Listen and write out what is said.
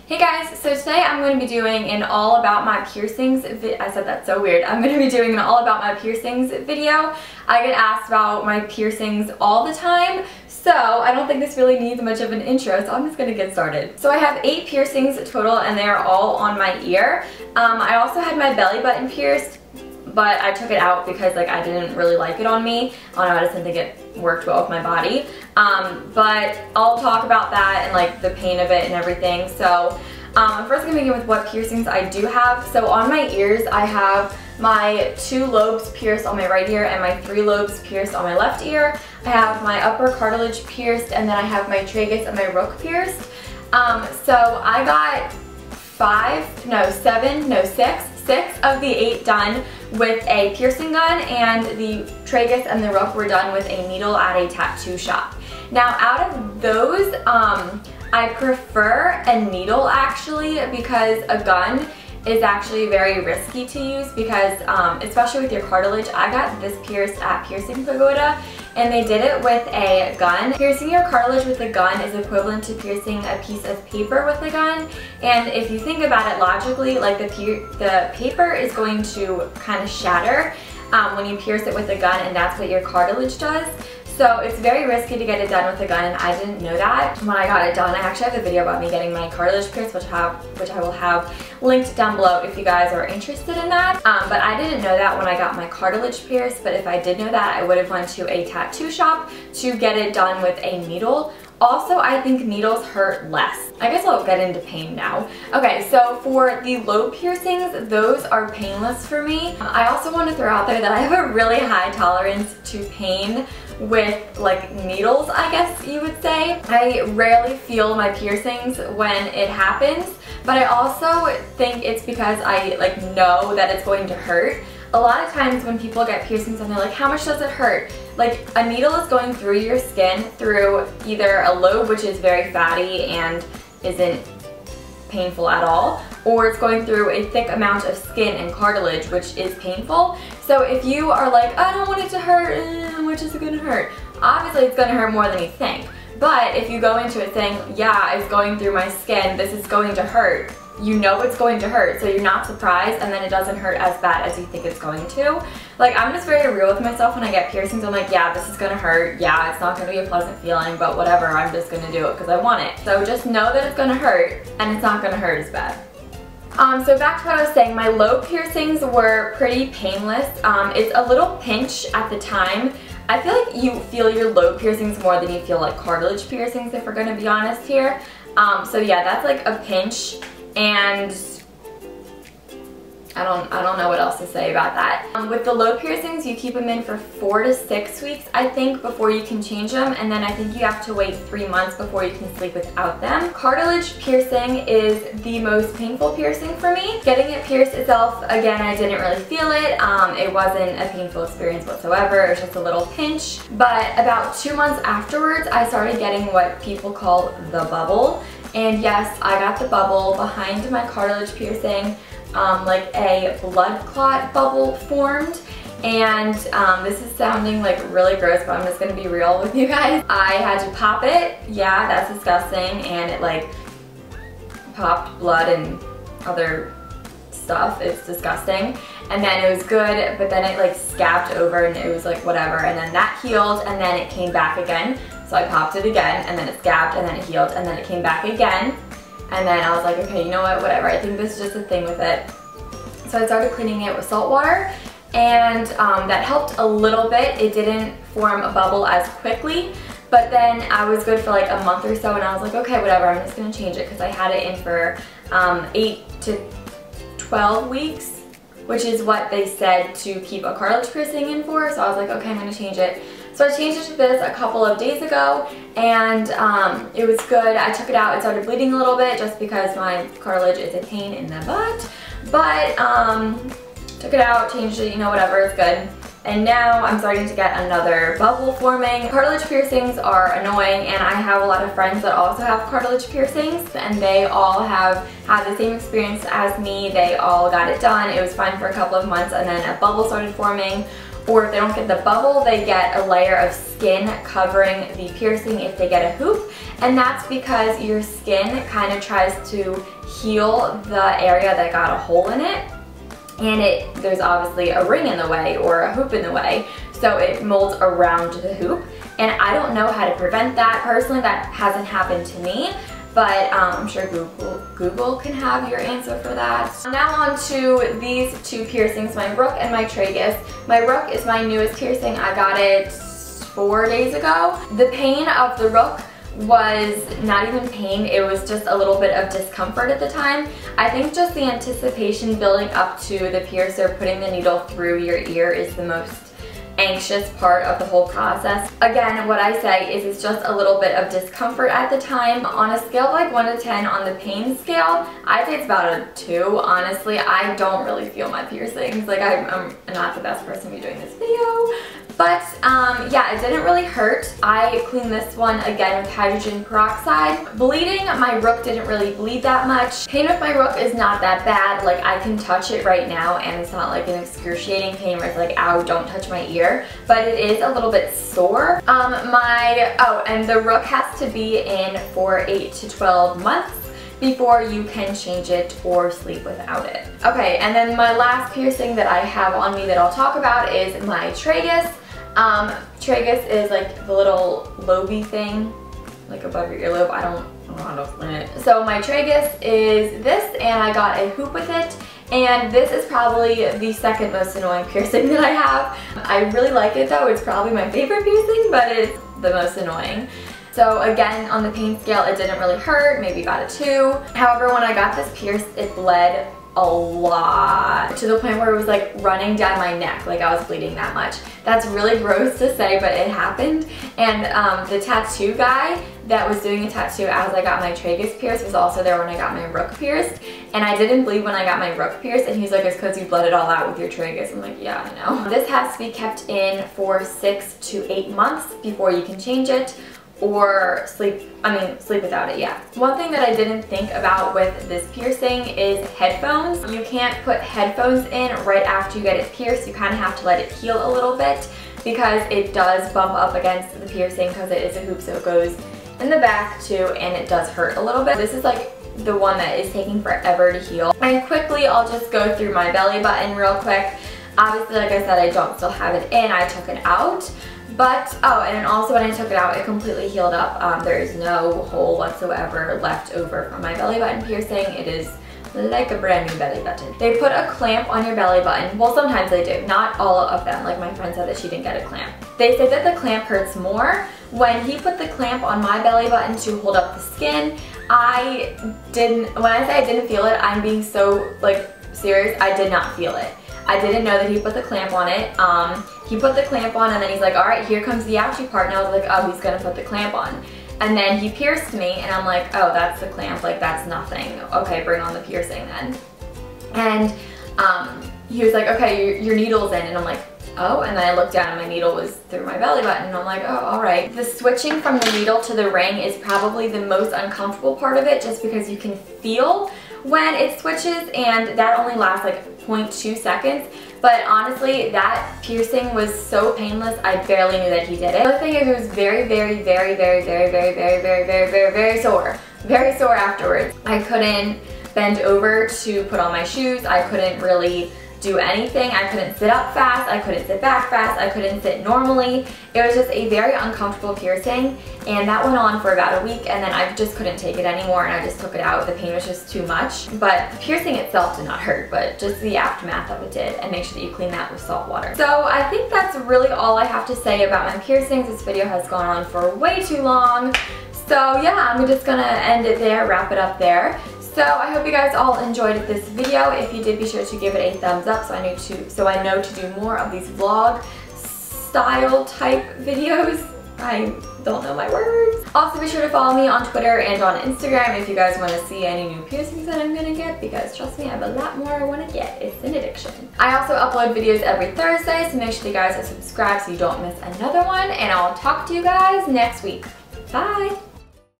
Hey guys, so today I'm going to be doing an all about my piercings I said that so weird. I'm going to be doing an all about my piercings video. I get asked about my piercings all the time, so I don't think this really needs much of an intro, so I'm just going to get started. So I have 8 piercings total and they are all on my ear. I also had my belly button pierced, but I took it out because like I didn't really like it on me. I don't know, I just didn't think it worked well with my body. But I'll talk about that and like the pain of it and everything. So I'm first gonna begin with what piercings I do have. So on my ears I have my 2 lobes pierced on my right ear and my 3 lobes pierced on my left ear. I have my upper cartilage pierced, and then I have my tragus and my rook pierced. So I got 6 of the 8 done with a piercing gun, and the tragus and the rook were done with a needle at a tattoo shop. Now out of those, I prefer a needle actually, because a gun is actually very risky to use because especially with your cartilage. I got this pierced at Piercing Pagoda and they did it with a gun. Piercing your cartilage with a gun is equivalent to piercing a piece of paper with a gun, and if you think about it logically, like the paper is going to kind of shatter when you pierce it with a gun, and that's what your cartilage does. So it's very risky to get it done with a gun, and I didn't know that when I got it done. I actually have a video about me getting my cartilage pierced, which I will have linked down below if you guys are interested in that. But I didn't know that when I got my cartilage pierced, but if I did know that, I would have went to a tattoo shop to get it done with a needle. Also, I think needles hurt less. I guess I'll get into pain now. Okay, so for the lobe piercings, those are painless for me. I also want to throw out there that I have a really high tolerance to pain with like needles, I guess you would say. I rarely feel my piercings when it happens, but I also think it's because I like know that it's going to hurt. A lot of times when people get piercings and they're like, how much does it hurt? Like, a needle is going through your skin through either a lobe, which is very fatty and isn't painful at all, or it's going through a thick amount of skin and cartilage, which is painful. So if you are like, I don't want it to hurt, how much is it gonna hurt? Obviously it's gonna hurt more than you think. But if you go into it saying, yeah, it's going through my skin, this is going to hurt, you know it's going to hurt, so you're not surprised, and then it doesn't hurt as bad as you think it's going to. Like, I'm just very real with myself when I get piercings. I'm like, yeah, this is gonna hurt, yeah, it's not gonna be a pleasant feeling, but whatever, I'm just gonna do it because I want it. So just know that it's gonna hurt, and it's not gonna hurt as bad. So back to what I was saying, my lobe piercings were pretty painless. It's a little pinch at the time. I feel like you feel your lobe piercings more than you feel like cartilage piercings, if we're gonna be honest here. So yeah, that's like a pinch. And I don't know what else to say about that. With the lobe piercings, you keep them in for 4 to 6 weeks, I think, before you can change them, and then I think you have to wait 3 months before you can sleep without them. Cartilage piercing is the most painful piercing for me. Getting it pierced itself, again, I didn't really feel it. It wasn't a painful experience whatsoever. It was just a little pinch. But about 2 months afterwards, I started getting what people call the bubble. And yes, I got the bubble behind my cartilage piercing, like a blood clot bubble formed. And this is sounding like really gross, but I'm just gonna be real with you guys. I had to pop it. Yeah, that's disgusting. And it like popped blood and other stuff. It's disgusting. And then it was good, but then it like scabbed over and it was like whatever. And then that healed, and then it came back again. So I popped it again, and then it scabbed, and then it healed, and then it came back again. And then I was like, okay, you know what, whatever. I think this is just a thing with it. So I started cleaning it with salt water, and that helped a little bit. It didn't form a bubble as quickly, but then I was good for like a month or so, and I was like, okay, whatever, I'm just gonna change it, because I had it in for 8 to 12 weeks, which is what they said to keep a cartilage piercing in for. So I was like, okay, I'm gonna change it. So I changed it to this a couple of days ago, and it was good. I took it out, it started bleeding a little bit just because my cartilage is a pain in the butt, but took it out, changed it, you know, whatever, it's good. And now I'm starting to get another bubble forming. Cartilage piercings are annoying, and I have a lot of friends that also have cartilage piercings, and they all have had the same experience as me. They all got it done. It was fine for a couple of months, and then a bubble started forming. or if they don't get the bubble, they get a layer of skin covering the piercing if they get a hoop. And that's because your skin kind of tries to heal the area that got a hole in it. And there's obviously a ring in the way or a hoop in the way, so it molds around the hoop. And I don't know how to prevent that. Personally, that hasn't happened to me, but I'm sure Google can have your answer for that. Now on to these two piercings, my Rook and my Tragus. My Rook is my newest piercing. I got it 4 days ago. The pain of the Rook was not even pain, it was just a little bit of discomfort at the time. I think just the anticipation building up to the piercer putting the needle through your ear is the most anxious part of the whole process. Again, what I say is it's just a little bit of discomfort at the time. On a scale of like 1 to 10 on the pain scale, I'd say it's about a 2, honestly. I don't really feel my piercings. Like I'm not the best person to be doing this video. But yeah, it didn't really hurt. I cleaned this one again with hydrogen peroxide. Bleeding, my Rook didn't really bleed that much. Pain with my Rook is not that bad. Like I can touch it right now and it's not like an excruciating pain where it's like, ow, don't touch my ear. But it is a little bit sore. And the Rook has to be in for 8 to 12 months before you can change it or sleep without it. Okay, and then my last piercing that I have on me that I'll talk about is my Tragus. Tragus is like the little lobe thing, like above your earlobe. I don't know how to explain it. So my Tragus is this, and I got a hoop with it. And this is probably the second most annoying piercing that I have. I really like it though. It's probably my favorite piercing, but it's the most annoying. So again, on the pain scale, it didn't really hurt, maybe about a 2. However, when I got this pierced, it bled a lot, to the point where it was like running down my neck, like I was bleeding that much. That's really gross to say, but it happened. And the tattoo guy that was doing a tattoo as I got my Tragus pierced was also there when I got my Rook pierced. And I didn't bleed when I got my Rook pierced, and he's like, it's because you bled it all out with your Tragus. I'm like, yeah, I know. This has to be kept in for 6 to 8 months before you can change it, or sleep without it, yeah. One thing that I didn't think about with this piercing is headphones. You can't put headphones in right after you get it pierced. You kind of have to let it heal a little bit because it does bump up against the piercing because it is a hoop, so it goes in the back too, and it does hurt a little bit. This is like the one that is taking forever to heal. And quickly, I'll just go through my belly button real quick. Obviously, like I said, I don't still have it in. I took it out. But, oh, and also when I took it out, it completely healed up. There is no hole whatsoever left over from my belly button piercing. It is like a brand new belly button. They put a clamp on your belly button. Well, sometimes they do, not all of them. Like my friend said that she didn't get a clamp. They say that the clamp hurts more. When he put the clamp on my belly button to hold up the skin, when I say I didn't feel it, I'm being so like serious. I did not feel it. I didn't know that he put the clamp on it. He put the clamp on and then he's like, all right, here comes the ouchie part. And I was like, oh, he's gonna put the clamp on. And then he pierced me and I'm like, oh, that's the clamp, like that's nothing. Okay, bring on the piercing then. And he was like, okay, your needle's in. And I'm like, oh, and then I looked down and my needle was through my belly button. And I'm like, oh, all right. The switching from the needle to the ring is probably the most uncomfortable part of it, just because you can feel when it switches, and that only lasts like 0.2 seconds. But honestly, that piercing was so painless, I barely knew that he did it. The other thing is, it was very, very, very, very, very, very, very, very, very, very, very sore. Very sore afterwards. I couldn't bend over to put on my shoes. I couldn't really do anything. I couldn't sit up fast. I couldn't sit back fast. I couldn't sit normally. It was just a very uncomfortable piercing, and that went on for about a week, and then I just couldn't take it anymore and I just took it out. The pain was just too much. But the piercing itself did not hurt, but just the aftermath of it did. And make sure that you clean that with salt water. So I think that's really all I have to say about my piercings. This video has gone on for way too long. So yeah, I'm just gonna end it there, wrap it up there. So I hope you guys all enjoyed this video. If you did, be sure to give it a thumbs up so I know to do more of these vlog style type videos. I don't know my words. Also, be sure to follow me on Twitter and on Instagram if you guys want to see any new piercings that I'm gonna get, because trust me, I have a lot more I want to get. It's an addiction. I also upload videos every Thursday, so make sure you guys are subscribed so you don't miss another one, and I'll talk to you guys next week. Bye!